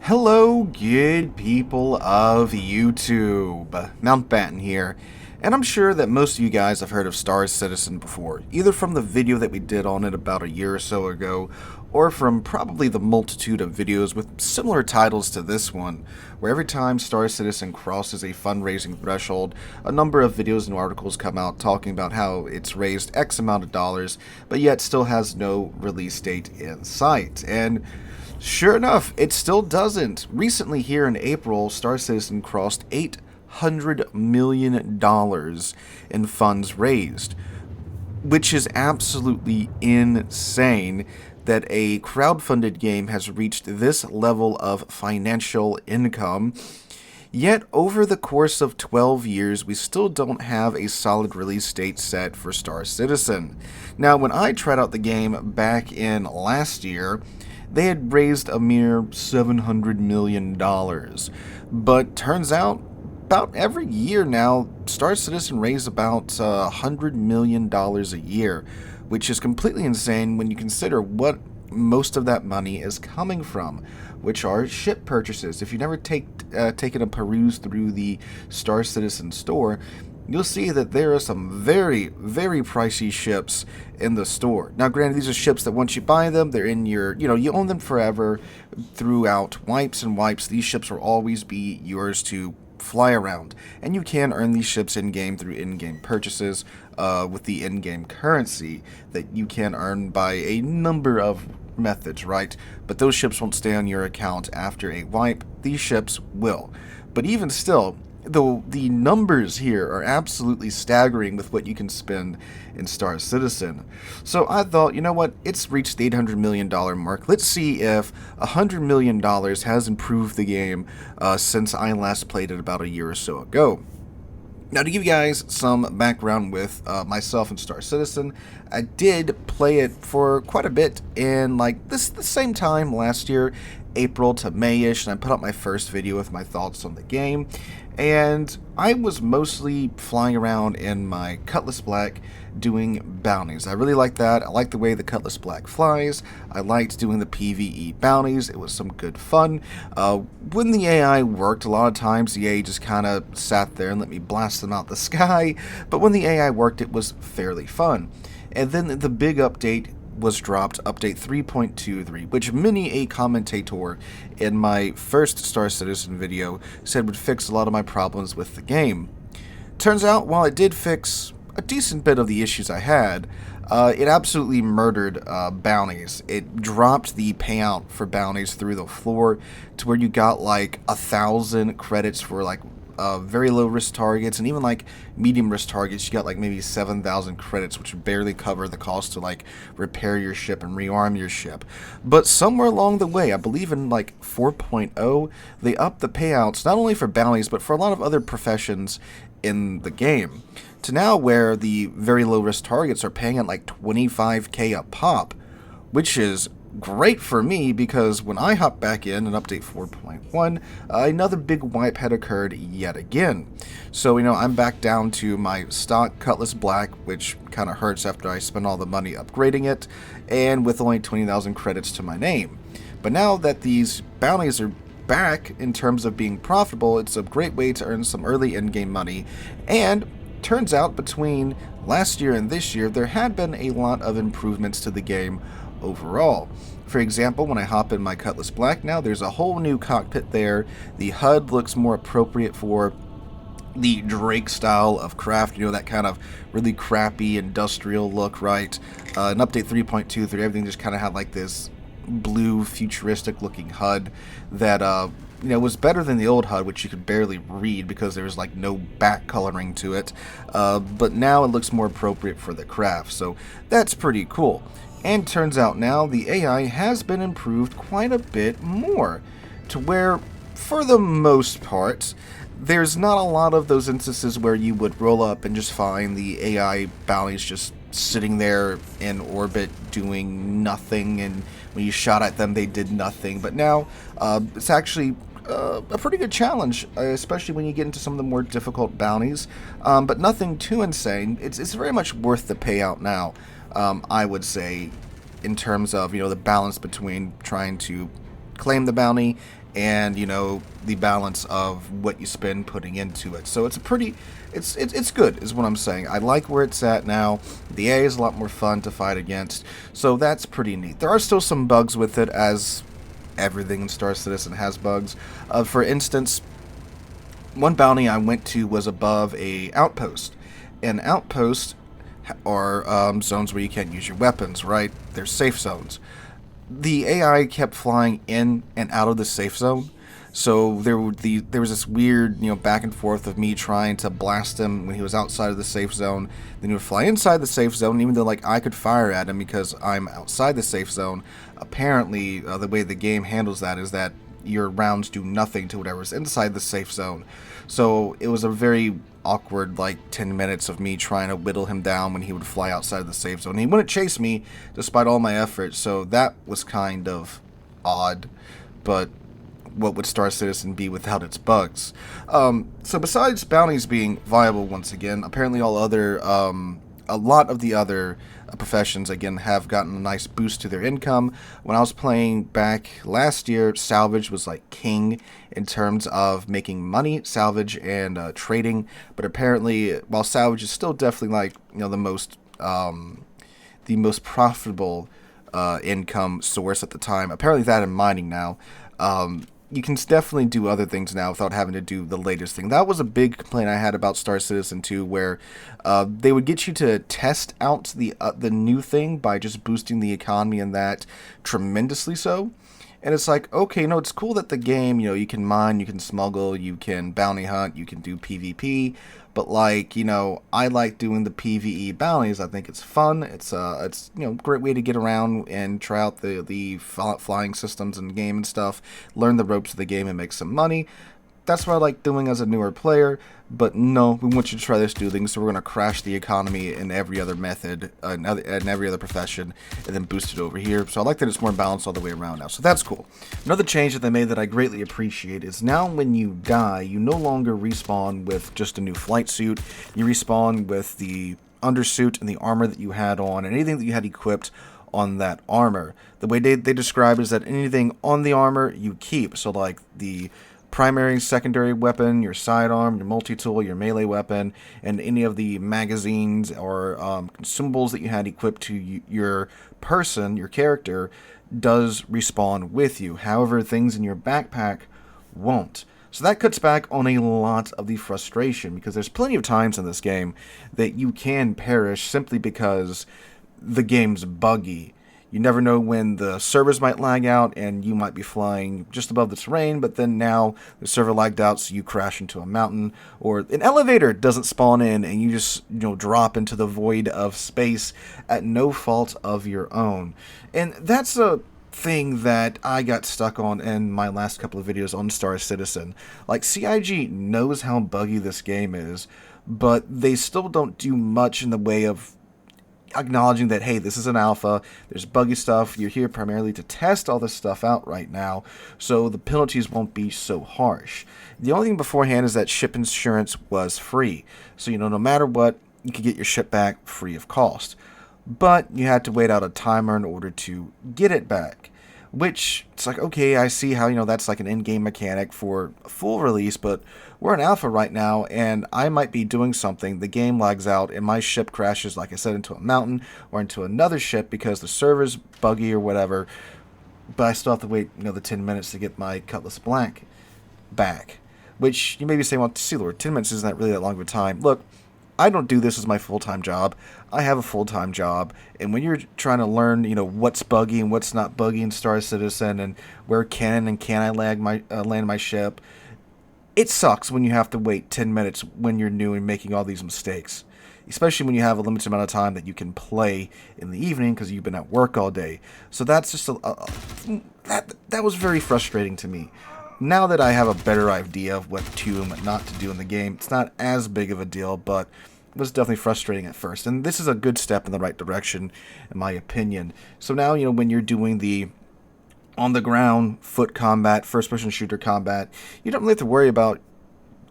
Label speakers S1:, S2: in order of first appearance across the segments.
S1: Hello, good people of YouTube. Mountbatten here, and I'm sure that most of you guys have heard of Star Citizen before, either from the video that we did on it about a year or so ago, or from probably the multitude of videos with similar titles to this one, where every time Star Citizen crosses a fundraising threshold, a number of videos and articles come out talking about how it's raised X amount of dollars, but yet still has no release date in sight. And sure enough, it still doesn't. Recently here in April, Star Citizen crossed $800 million in funds raised, which is absolutely insane that a crowdfunded game has reached this level of financial income. Yet, over the course of 12 years, we still don't have a solid release date set for Star Citizen. Now, when I tried out the game back in last year, they had raised a mere $700 million. But turns out, about every year now, Star Citizen raised about $100 million a year, which is completely insane when you consider what most of that money is coming from, which are ship purchases. If you've never taken a peruse through the Star Citizen store, you'll see that there are some very, very pricey ships in the store. Now, granted, these are ships that once you buy them, they're in your, you own them forever throughout wipes and wipes. These ships will always be yours to fly around, and you can earn these ships in-game through in-game purchases with the in-game currency that you can earn by a number of methods, right? But those ships won't stay on your account after a wipe. These ships will. But even still, though, the numbers here are absolutely staggering with what you can spend in Star Citizen. So I thought, you know what, it's reached the $800 million mark. Let's see if $100 million has improved the game since I last played it about a year or so ago. Now, to give you guys some background with myself and Star Citizen, I did play it for quite a bit in the same time last year, April to May-ish, and I put up my first video with my thoughts on the game. And I was mostly flying around in my Cutlass Black doing bounties. I really like that. I like the way the Cutlass Black flies. I liked doing the PvE bounties. It was some good fun. When the AI worked, a lot of times the AI just kind of sat there and let me blast them out the sky. But when the AI worked, it was fairly fun. And then the big update was dropped, update 3.23, which many a commentator in my first Star Citizen video said would fix a lot of my problems with the game. Turns out, while it did fix a decent bit of the issues I had, it absolutely murdered bounties. It dropped the payout for bounties through the floor to where you got 1,000 credits for very low risk targets, and even medium risk targets you got maybe 7,000 credits, which would barely cover the cost to repair your ship and rearm your ship. But somewhere along the way, I believe in 4.0, they upped the payouts not only for bounties but for a lot of other professions in the game, to now where the very low risk targets are paying at 25k a pop, which is great for me because when I hop back in update 4.1, another big wipe had occurred yet again. So, I'm back down to my stock Cutlass Black, which kind of hurts after I spend all the money upgrading it, and with only 20,000 credits to my name. But now that these bounties are back in terms of being profitable, it's a great way to earn some early in-game money. And turns out between last year and this year, there had been a lot of improvements to the game overall. For example, when I hop in my Cutlass Black now, there's a whole new cockpit there. The HUD looks more appropriate for the Drake style of craft, that kind of really crappy industrial look, right? In update 3.23, everything just kind of had this blue futuristic looking HUD that was better than the old HUD, which you could barely read because there was no back coloring to it. But now it looks more appropriate for the craft, so that's pretty cool. And turns out now the AI has been improved quite a bit more, to where, for the most part, there's not a lot of those instances where you would roll up and just find the AI bounties just sitting there in orbit doing nothing, and when you shot at them they did nothing. But now it's actually a pretty good challenge, especially when you get into some of the more difficult bounties, but nothing too insane. It's very much worth the payout now. I would say, in terms of the balance between trying to claim the bounty and the balance of what you spend putting into it. So it's a pretty, it's good, is what I'm saying. I like where it's at now. The AI is a lot more fun to fight against, so that's pretty neat. There are still some bugs with it, as everything in Star Citizen has bugs. For instance, one bounty I went to was above a outpost. An outpost are zones where you can't use your weapons, right? They're safe zones. The AI kept flying in and out of the safe zone, so there was this weird back and forth of me trying to blast him when he was outside of the safe zone. Then he would fly inside the safe zone, even though like I could fire at him because I'm outside the safe zone. Apparently, the way the game handles that is that your rounds do nothing to whatever's inside the safe zone. So it was a very awkward like 10 minutes of me trying to whittle him down when he would fly outside of the safe zone. He wouldn't chase me despite all my efforts, so that was kind of odd. But what would Star Citizen be without its bugs? So besides bounties being viable once again, apparently a lot of the other professions again have gotten a nice boost to their income. When I was playing back last year, salvage was like king in terms of making money, salvage and trading. But apparently, while salvage is still definitely like the most profitable income source at the time, apparently that in mining now. You can definitely do other things now without having to do the latest thing. That was a big complaint I had about Star Citizen 2, where they would get you to test out the new thing by just boosting the economy and that tremendously so. And it's like, okay, no, it's cool that the game, you can mine, you can smuggle, you can bounty hunt, you can do PvP, but like, I like doing the PvE bounties. I think it's fun. It's great way to get around and try out the flying systems in the game and stuff, learn the ropes of the game and make some money. That's what I like doing as a newer player, but no, we want you to try this new thing, so we're going to crash the economy in every other method, in every other profession, and then boost it over here. So I like that it's more balanced all the way around now, so that's cool. Another change that they made that I greatly appreciate is now when you die, you no longer respawn with just a new flight suit. You respawn with the undersuit and the armor that you had on, and anything that you had equipped on that armor. The way they describe it is that anything on the armor you keep, so like the primary, secondary weapon, your sidearm, your multi-tool, your melee weapon, and any of the magazines or consumables that you had equipped to your person, your character, does respawn with you. However, things in your backpack won't. So that cuts back on a lot of the frustration, because there's plenty of times in this game that you can perish simply because the game's buggy. You never know when the servers might lag out and you might be flying just above the terrain, but then now the server lagged out, so you crash into a mountain, or an elevator doesn't spawn in and you just drop into the void of space at no fault of your own. And that's a thing that I got stuck on in my last couple of videos on Star Citizen. Like, CIG knows how buggy this game is, but they still don't do much in the way of acknowledging that, hey, this is an alpha, there's buggy stuff, you're here primarily to test all this stuff out right now, so the penalties won't be so harsh. The only thing beforehand is that ship insurance was free, so no matter what, you could get your ship back free of cost. But you had to wait out a timer in order to get it back, which, it's like, okay, I see how, that's like an in-game mechanic for full release, but we're in alpha right now, and I might be doing something, the game lags out, and my ship crashes, like I said, into a mountain, or into another ship because the server's buggy or whatever, but I still have to wait, the 10 minutes to get my Cutlass Blank back. Which, you may be saying, well, Sealord, 10 minutes isn't really that long of a time. Look, I don't do this as my full-time job. I have a full-time job, and when you're trying to learn, what's buggy and what's not buggy in Star Citizen, and where can and can't I land my ship, it sucks when you have to wait 10 minutes when you're new and making all these mistakes. Especially when you have a limited amount of time that you can play in the evening because you've been at work all day. So that's just that was very frustrating to me. Now that I have a better idea of what to and what not to do in the game, it's not as big of a deal, but it was definitely frustrating at first. And this is a good step in the right direction, in my opinion. So now, when you're doing the on-the-ground foot combat, first-person shooter combat, you don't really have to worry about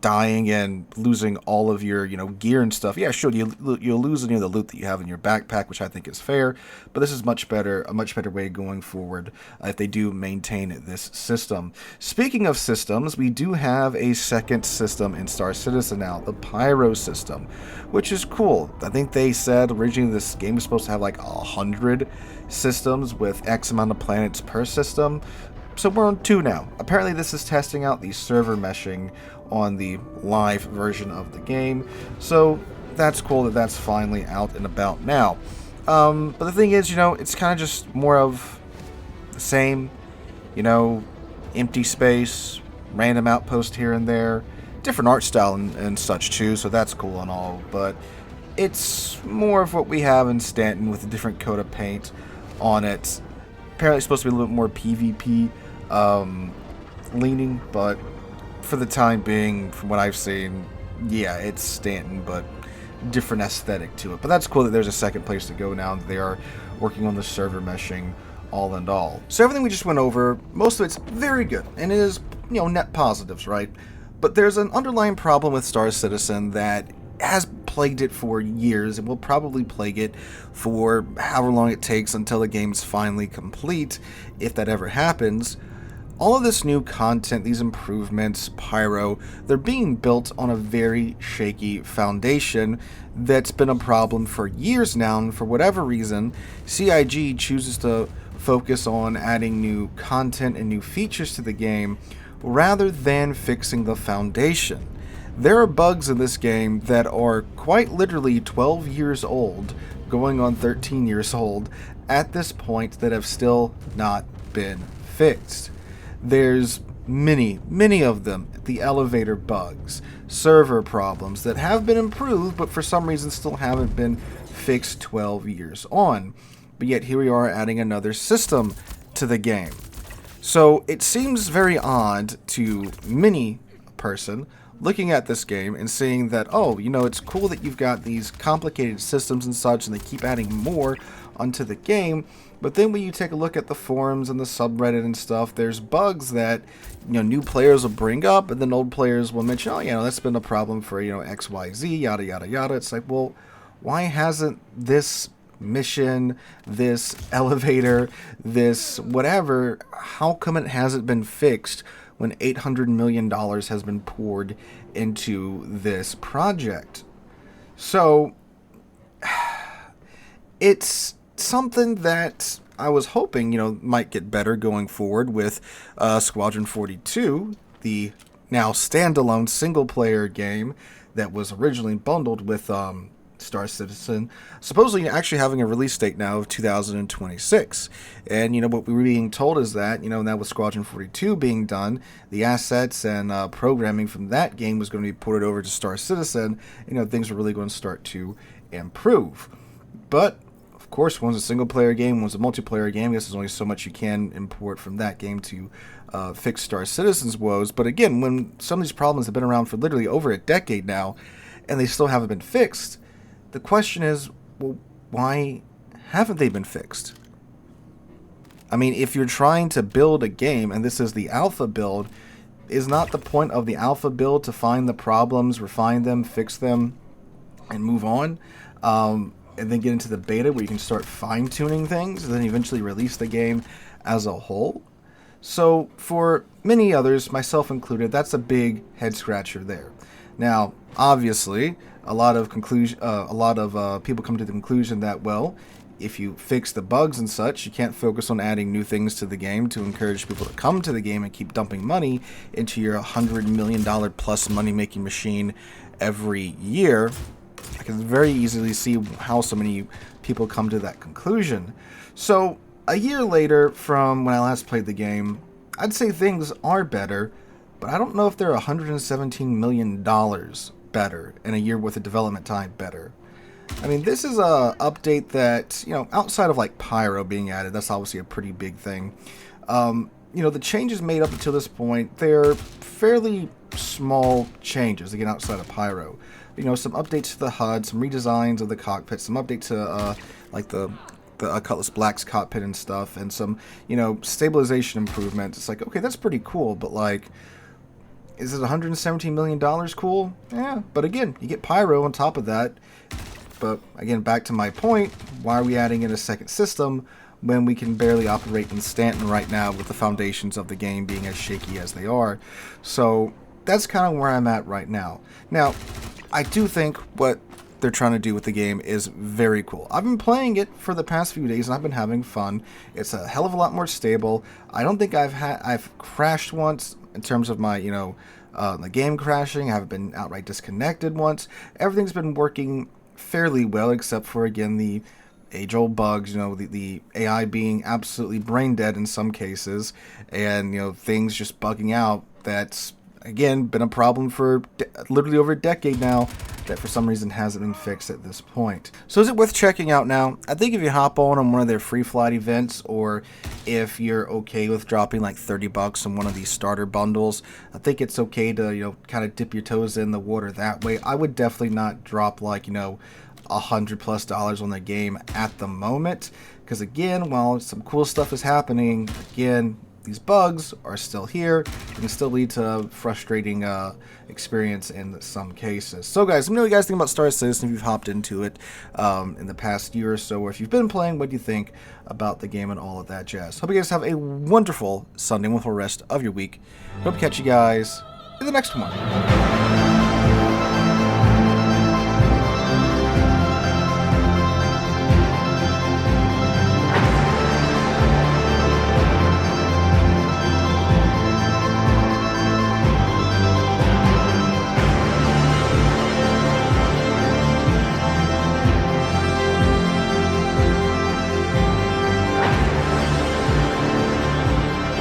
S1: dying and losing all of your, gear and stuff. Yeah, sure, you'll lose any of the loot that you have in your backpack, which I think is fair. But this is a much better way going forward if they do maintain this system. Speaking of systems, we do have a second system in Star Citizen now, the Pyro system, which is cool. I think they said originally this game was supposed to have like 100 systems with X amount of planets per system. So we're on 2 now. Apparently this is testing out the server meshing on the live version of the game. So that's cool that that's finally out and about now. But the thing is, it's kind of just more of the same, empty space, random outpost here and there, different art style and such too, so that's cool and all, but it's more of what we have in Stanton with a different coat of paint on it. Apparently it's supposed to be a little bit more PvP leaning, but for the time being, from what I've seen, yeah, it's Stanton, but different aesthetic to it. But that's cool that there's a second place to go now that they are working on the server meshing all and all. So everything we just went over, most of it's very good, and it is, net positives, right? But there's an underlying problem with Star Citizen that has plagued it for years and will probably plague it for however long it takes until the game's finally complete, if that ever happens. All of this new content, these improvements, Pyro, they're being built on a very shaky foundation that's been a problem for years now, and for whatever reason, CIG chooses to focus on adding new content and new features to the game rather than fixing the foundation. There are bugs in this game that are quite literally 12 years old, going on 13 years old at this point, that have still not been fixed. There's many of them. The elevator bugs, server problems that have been improved, but for some reason still haven't been fixed 12 years on. But yet here we are adding another system to the game. So it seems very odd to many person looking at this game and seeing that, oh, it's cool that you've got these complicated systems and such, and they keep adding more onto the game. But then when you take a look at the forums and the subreddit and stuff, there's bugs that, new players will bring up, and then old players will mention, oh, that's been a problem for, XYZ, yada, yada, yada. It's like, well, why hasn't this mission, this elevator, this whatever, how come it hasn't been fixed when $800 million has been poured into this project? So, it's something that I was hoping, might get better going forward with Squadron 42, the now standalone single-player game that was originally bundled with Star Citizen, supposedly actually having a release date now of 2026. And, what we were being told is that, now with Squadron 42 being done, the assets and programming from that game was going to be ported over to Star Citizen. Things were really going to start to improve. But of course, one's a single-player game, one's a multiplayer game. I guess there's only so much you can import from that game to fix Star Citizen's woes. But again, when some of these problems have been around for literally over a decade now, and they still haven't been fixed, the question is, well, why haven't they been fixed? I mean, if you're trying to build a game, and this is the alpha build, is not the point of the alpha build to find the problems, refine them, fix them, and move on? And then get into the beta where you can start fine-tuning things and then eventually release the game as a whole. So for many others, myself included, that's a big head-scratcher there. Now, obviously, a lot of people come to the conclusion that, well, if you fix the bugs and such, you can't focus on adding new things to the game to encourage people to come to the game and keep dumping money into your $100 million plus money-making machine every year. I can very easily see how so many people come to that conclusion. So, a year later from when I last played the game, I'd say things are better, but I don't know if they're $117 million better in a year with a development time better. I mean, this is a update that, outside of like Pyro being added, that's obviously a pretty big thing. The changes made up until this point, they're fairly small changes, again, outside of Pyro. Some updates to the HUD, some redesigns of the cockpit, some update to, the Cutlass Black's cockpit and stuff, and some, stabilization improvements. It's like, okay, that's pretty cool, but, like, Is it $117 million cool? Yeah, but again, you get Pyro on top of that. But again, back to my point, why are we adding in a second system when we can barely operate in Stanton right now with the foundations of the game being as shaky as they are? So that's kind of where I'm at right now. Now, I do think what they're trying to do with the game is very cool. I've been playing it for the past few days and I've been having fun. It's a hell of a lot more stable. I don't think I've crashed once in terms of my, the game crashing. I haven't been outright disconnected once. Everything's been working fairly well, except for, again, the age-old bugs, the AI being absolutely brain dead in some cases, and, things just bugging out. That's, again, been a problem for literally over a decade now that for some reason hasn't been fixed at this point. So is it worth checking out now? I think if you hop on one of their free flight events, or if you're okay with dropping like $30 on one of these starter bundles, I think it's okay to, kind of dip your toes in the water that way. I would definitely not drop like, $100+ on the game at the moment, because again, while some cool stuff is happening, again, these bugs are still here and can still lead to a frustrating experience in some cases. So guys, let me know what you guys think about Star Citizen if you've hopped into it in the past year or so, or if you've been playing, what do you think about the game and all of that jazz. Hope you guys have a wonderful Sunday, wonderful rest of your week. Hope to catch you guys in the next one.